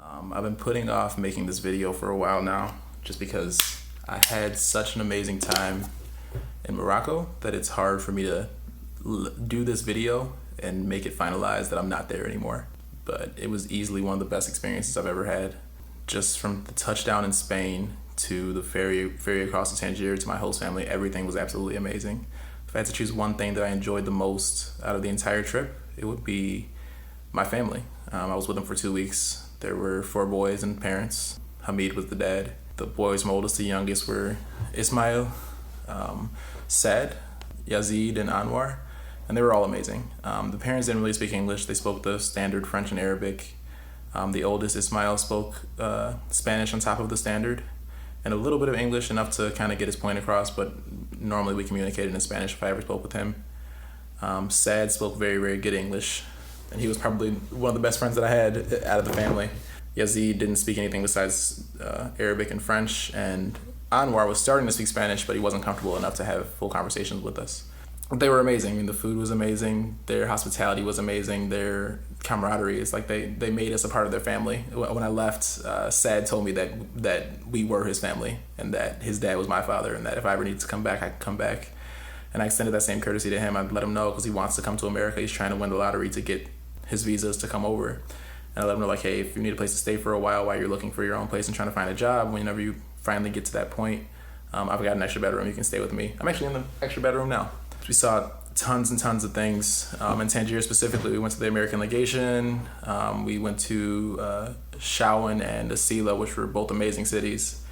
I've been putting off making this video for a while now, just because I had such an amazing time in Morocco that it's hard for me to do this video and make it finalized that I'm not there anymore. But it was easily one of the best experiences I've ever had. Just from the touchdown in Spain to the ferry across to Tangier to my host family, everything was absolutely amazing. If I had to choose one thing that I enjoyed the most out of the entire trip, it would be my family. I was with them for 2 weeks. There were 4 boys and parents. Hamid was the dad. The boys from oldest to youngest were Ismail, Saad, Yazid, and Anwar, and they were all amazing. The parents didn't really speak English. They spoke the standard French and Arabic. The oldest, Ismail, spoke Spanish on top of the standard, and a little bit of English, enough to kind of get his point across, but normally we communicated in Spanish if I ever spoke with him. Saad spoke very, very good English, and he was probably one of the best friends that I had out of the family. Yazid didn't speak anything besides Arabic and French, and Anwar was starting to speak Spanish, but he wasn't comfortable enough to have full conversations with us. They were amazing. I mean, the food was amazing. Their hospitality was amazing. Their camaraderie is like they made us a part of their family. When I left, Saad told me that we were his family and that his dad was my father, and that if I ever needed to come back, I could come back. And I extended that same courtesy to him. I let him know because he wants to come to America. He's trying to win the lottery to get his visas to come over. And I let him know, like, hey, if you need a place to stay for a while you're looking for your own place and trying to find a job, whenever you finally get to that point, I've got an extra bedroom. You can stay with me. I'm actually in the extra bedroom now. We saw tons and tons of things. In Tangier specifically, we went to the American legation. We went to Shawan and Asila, which were both amazing cities.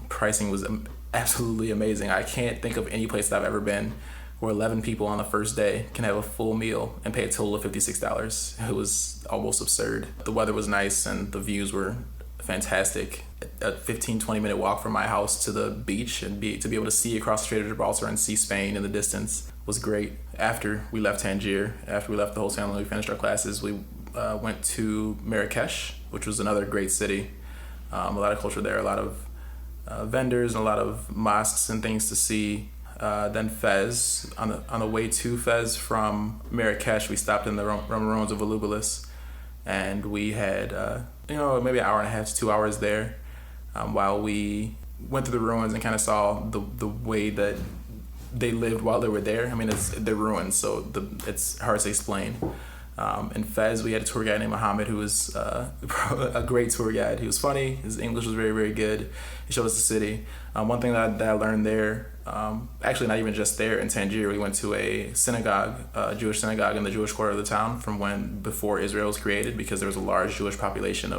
Pricing was absolutely amazing. I can't think of any place that I've ever been where 11 people on the first day can have a full meal and pay a total of $56. It was almost absurd. The weather was nice and the views were fantastic. A 15-20 minute walk from my house to the beach and to be able to see across the Strait of Gibraltar and see Spain in the distance was great. After we left Tangier, after we left the whole family, we finished our classes, we went to Marrakesh, which was another great city. A lot of culture there, a lot of vendors and a lot of mosques and things to see. Then Fez, on the way to Fez from Marrakesh, we stopped in the ruins of Volubilis, and we had maybe an hour and a half to 2 hours there, while we went through the ruins and kind of saw the way that they lived while they were there. I mean, they're ruins, so it's hard to explain. In Fez, we had a tour guide named Mohammed who was a great tour guide. He was funny. His English was very, very good. He showed us the city. One thing that I learned there, actually not even just there, in Tangier, we went to a synagogue, a Jewish synagogue in the Jewish quarter of the town from before Israel was created, because there was a large Jewish population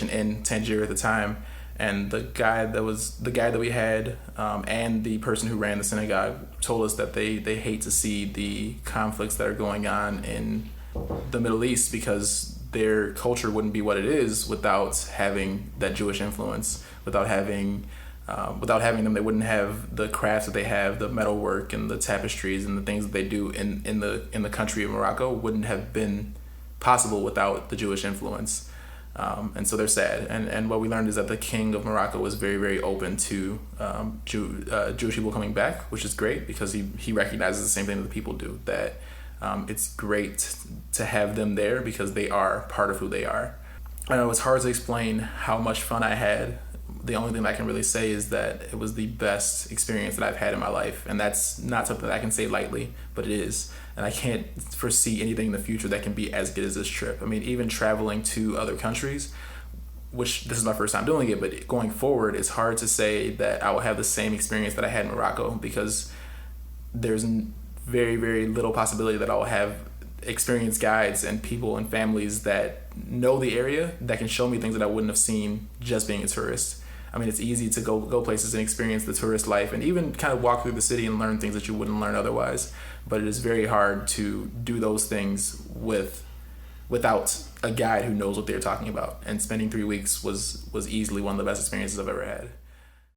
in Tangier at the time. And the guide that we had, and the person who ran the synagogue, told us that they hate to see the conflicts that are going on in the Middle East, because their culture wouldn't be what it is without having that Jewish influence. Without having them, they wouldn't have the crafts that they have, the metalwork and the tapestries and the things that they do in the country of Morocco wouldn't have been possible without the Jewish influence. And so they're sad. And what we learned is that the king of Morocco was very, very open to Jewish people coming back, which is great, because he recognizes the same thing that the people do, that it's great to have them there because they are part of who they are. I know it's hard to explain how much fun I had. The only thing I can really say is that it was the best experience that I've had in my life. And that's not something that I can say lightly, but it is. And I can't foresee anything in the future that can be as good as this trip. I mean, even traveling to other countries, which this is my first time doing it, but going forward, it's hard to say that I will have the same experience that I had in Morocco, because there's very, very little possibility that I will have experienced guides and people and families that know the area that can show me things that I wouldn't have seen just being a tourist. I mean, it's easy to go places and experience the tourist life and even kind of walk through the city and learn things that you wouldn't learn otherwise. But it is very hard to do those things without a guide who knows what they're talking about. And spending 3 weeks was easily one of the best experiences I've ever had.